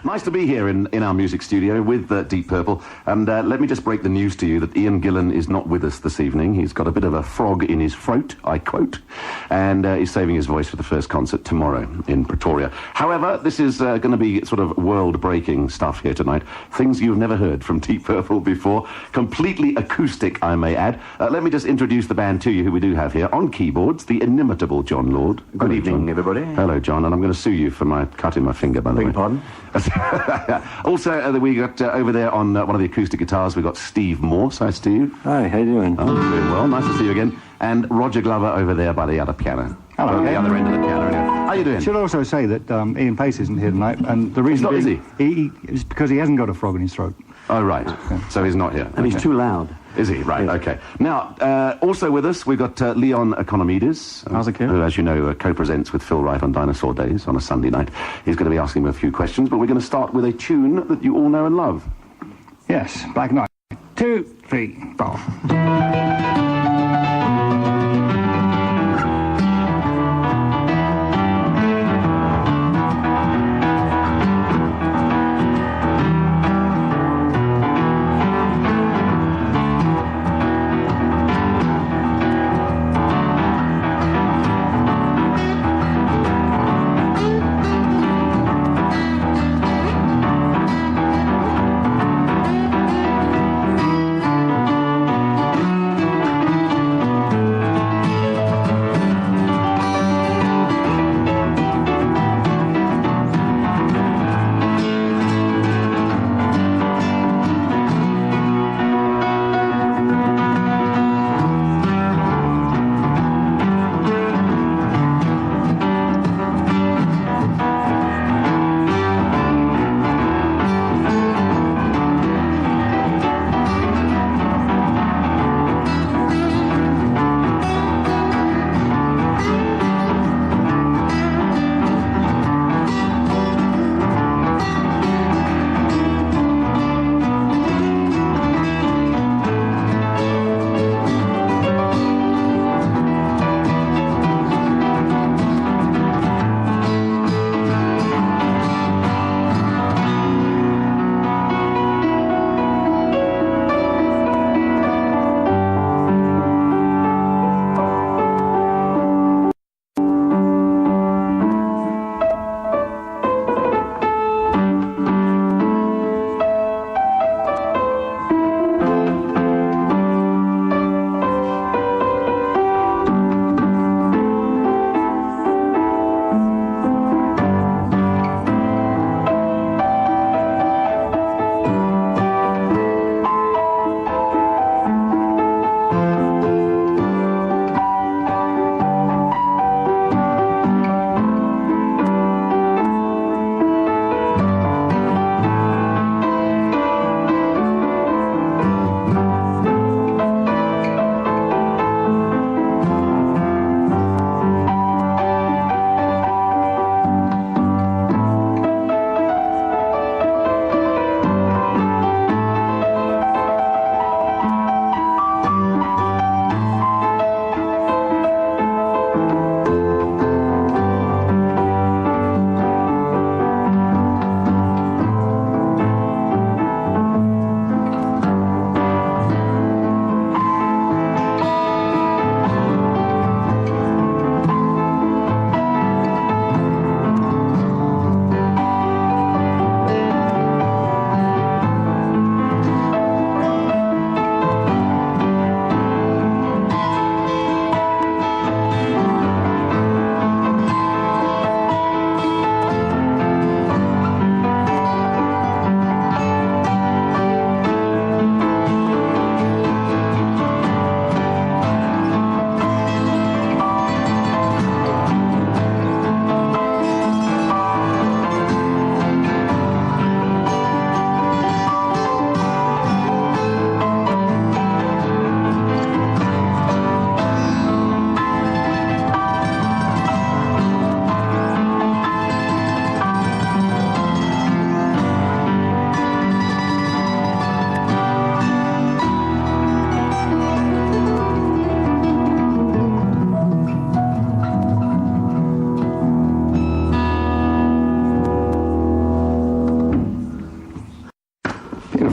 Nice to be here in our music studio with Deep Purple. And let me just break the news to you that Ian Gillan is not with us this evening. He's got a bit of a frog in his throat, I quote, and he's saving his voice for the first concert tomorrow in Pretoria. However, this is going to be sort of world-breaking stuff here tonight. Things you've never heard from Deep Purple before. Completely acoustic, I may add. Let me just introduce the band to you, who we do have here. On keyboards, the inimitable John Lord. Good evening, everybody. Hello, John, and I'm going to sue you for my cutting my finger, by the way. Pardon? Also, we got over there on one of the acoustic guitars, we've got Steve Morse. Hi, Steve. Hi, how you doing? Oh, doing well. Nice to see you again. And Roger Glover over there by the other piano. Hello. On the other end of the piano. Anyway. How you doing? I should also say that Ian Pace isn't here tonight, and the reason He's not, being, it's because he hasn't got a frog in his throat. Oh, right. So he's not here. And he's too loud. Is he? Right, okay. Now, also with us, we've got Leon Economides, who, as you know, co-presents with Phil Wright on Dinosaur Days on a Sunday night. He's going to be asking him a few questions, but we're going to start with a tune that you all know and love. Yes, Black Knight. 2, 3, 4.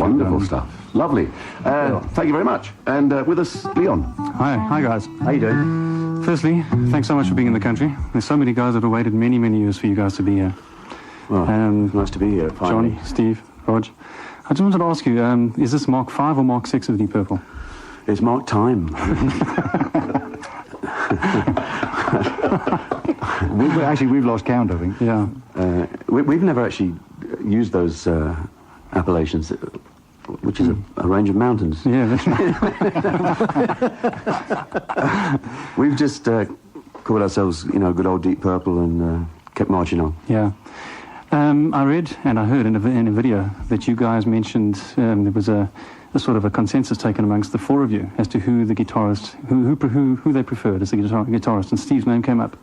Wonderful stuff. Lovely. Thank you very much. And with us, Leon. Hi guys. How you doing? Firstly, thanks so much for being in the country. There's so many guys that have waited many, many years for you guys to be here. Well, nice to be here, finally. John, Steve, Rog. I just wanted to ask you, is this Mark 5 or Mark 6 of Deep Purple? It's Mark time. We've lost count, I think. Yeah. We've never actually used those appellations, which is a range of mountains. Yeah, that's right. We've just called ourselves, good old Deep Purple and kept marching on. Yeah. I read and I heard in a video that you guys mentioned there was a sort of a consensus taken amongst the four of you as to who the guitarist, who they preferred as the guitarist, and Steve's name came up.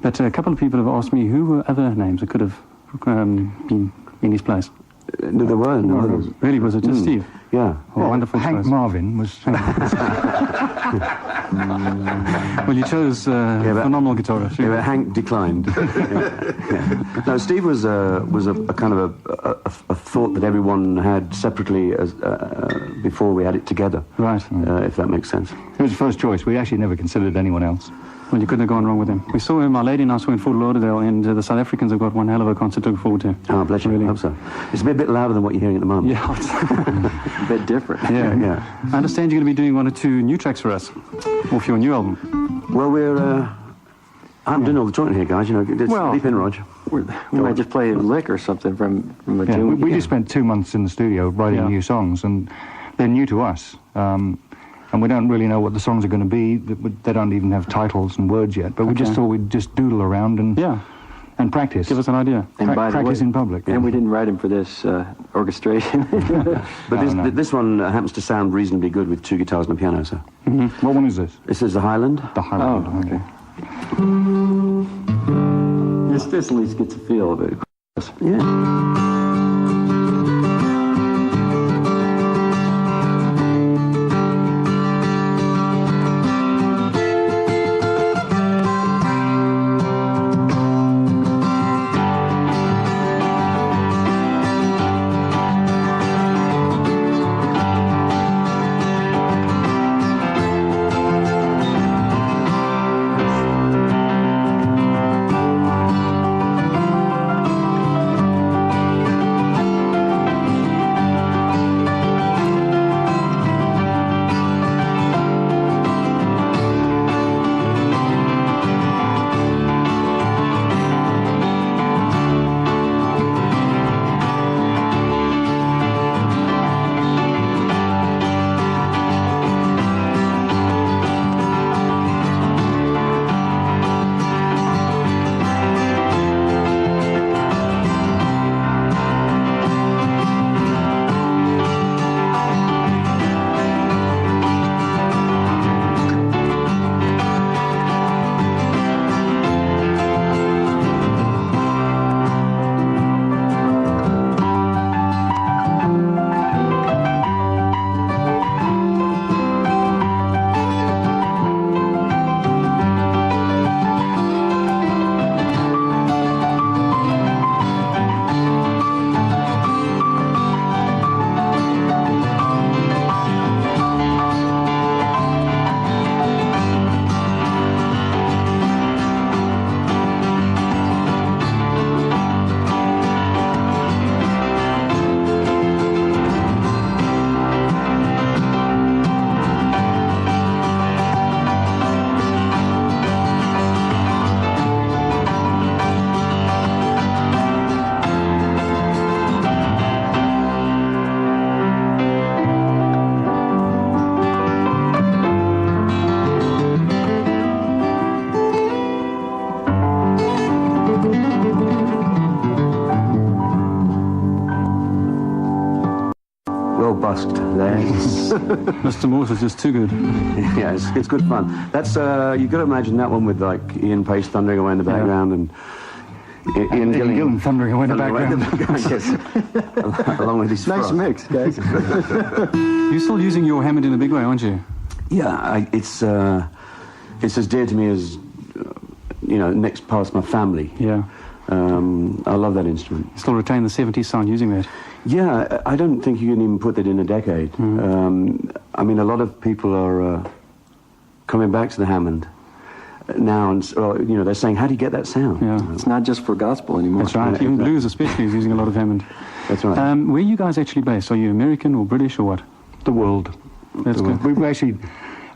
But a couple of people have asked me who were other names that could have been in his place. No, there were no others. Really, was it just Steve? Yeah. Oh, wonderful Hank choice. Marvin was... Well, you chose phenomenal guitarist. Yeah, but Hank declined. Yeah. No, Steve was a kind of a thought that everyone had separately as before we had it together. Right. If that makes sense. It was the first choice. We actually never considered anyone else. Well, you couldn't have gone wrong with him. We saw him, my lady and I saw in Fort Lauderdale, and the South Africans have got one hell of a concert to look forward to. Oh, bless you. Really. I hope so. It's a bit louder than what you're hearing at the moment. Yeah. A bit different. Yeah. I understand you're going to be doing 1 or 2 new tracks for us, off your new album. Well, I'm doing all the jointing here, guys. Sleep in, Rog. We might just play a lick or something from a Yeah, tune. we just spent 2 months in the studio writing new songs, and they're new to us. And we don't really know what the songs are going to be. They don't even have titles and words yet. But we just thought we'd just doodle around and practice. Give us an idea. And by the practice way, in public. And we didn't write him for this orchestration. But this one happens to sound reasonably good with 2 guitars and a piano, so. Mm-hmm. What one is this? This is the Highland. The Highlander. Oh, okay. This at least gets a feel of it. Yeah. Busked there. Mr. Morse is just too good. Yeah, it's good fun. That's you've got to imagine that one with like Ian Pace thundering away in the background and Ian Gillan thundering away in the background. Yes. Along with his Nice mix, guys. You're still using your Hammond in a big way, aren't you? Yeah, it's as dear to me as next past my family. Yeah. I love that instrument. Still retain the 70s sound using that? Yeah, I don't think you can even put that in a decade. I mean, a lot of people are coming back to the Hammond now, and they're saying, how do you get that sound? Yeah. It's not just for gospel anymore. That's right. Even blues especially is using a lot of Hammond. That's right. Where are you guys actually based? Are you American or British or what? The world. That's good. We've actually,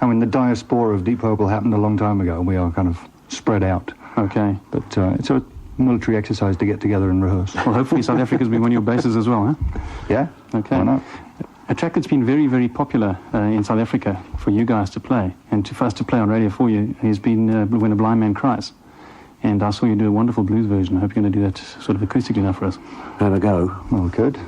I mean, the diaspora of Deep Purple happened a long time ago. We are kind of spread out. Okay. But it's a military exercise to get together and rehearse. Well, hopefully South Africa's been one of your bases as well, huh? Yeah. Okay. Why not? A track that's been very, very popular in South Africa for you guys to play, and for us to play on radio for you, has been When a Blind Man Cries. And I saw you do a wonderful blues version. I hope you're going to do that sort of acoustically now for us. Have a go. Well, good.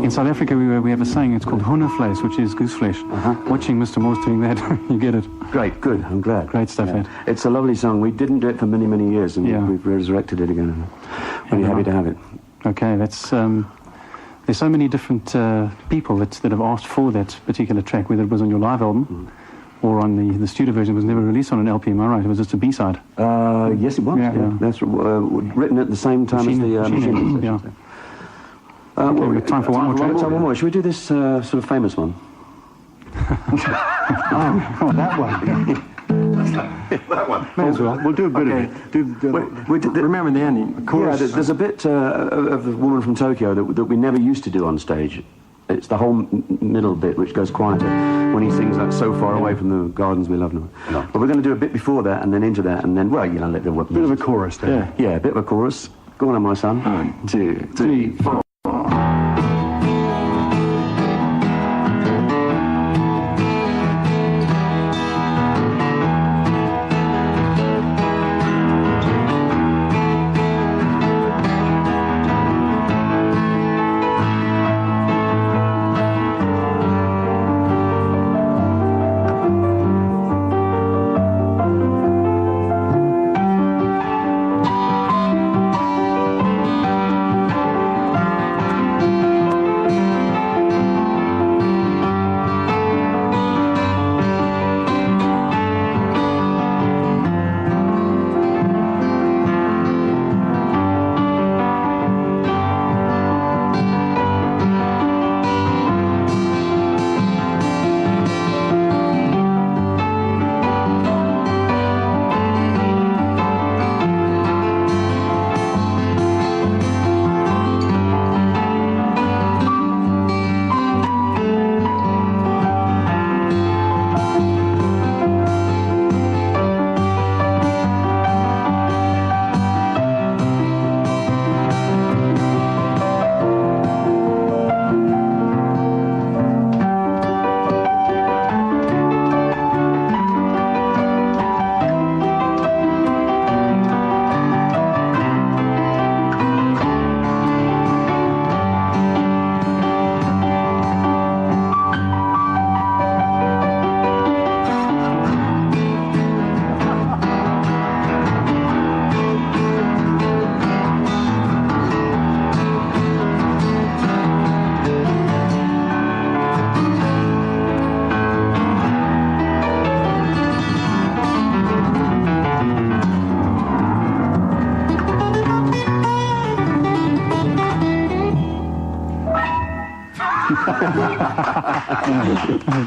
In South Africa, we have a saying, it's called honeyvlees, which is goose flesh. Watching Mr. Morse doing that, you get it. Great, good, I'm glad. Great stuff, Ed. It's a lovely song. We didn't do it for many, many years, and we've resurrected it again. Really happy to have it. Okay, that's... there's so many different people that have asked for that particular track, whether it was on your live album or on the studio version. It was never released on an LP, am I right? It was just a B-side. Yes, it was. Yeah. That's written at the same time as the machine. Yeah. Okay, time for one more track. One more. Should we do this sort of famous one? Oh, that one. That one. May as well. We'll do a bit of it. Remember the ending. Of course. Yeah, there's a bit of the woman from Tokyo that we never used to do on stage. It's the whole middle bit which goes quieter when he sings like so far away from the gardens we love now. No. But we're going to do a bit before that and then into that and then, well, you know, let the bit of a chorus there. Yeah, a bit of a chorus. Go on, my son. 1, 2, 3, 4.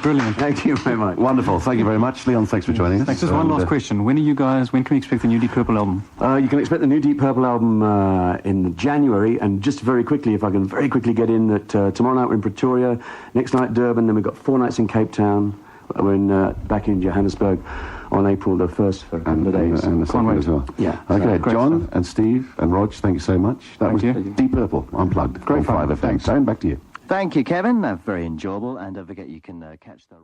Brilliant. Thank you very much. Wonderful. Thank you very much, Leon. Thanks for joining us. Thanks. Just one last question. When can we expect the new Deep Purple album? You can expect the new Deep Purple album in January, and just very quickly, if I can very quickly get in, that tomorrow night we're in Pretoria, next night Durban, then we've got 4 nights in Cape Town, we're back in Johannesburg on April the 1st for a couple of days. And the second as well. Yeah. Okay, Great John stuff. and Steve and Rog, thank you so much. That was you. Deep Purple, Unplugged. Great on fun. 5FM. Tone, back to you. Thank you, Kevin. Very enjoyable. And don't forget, you can catch the...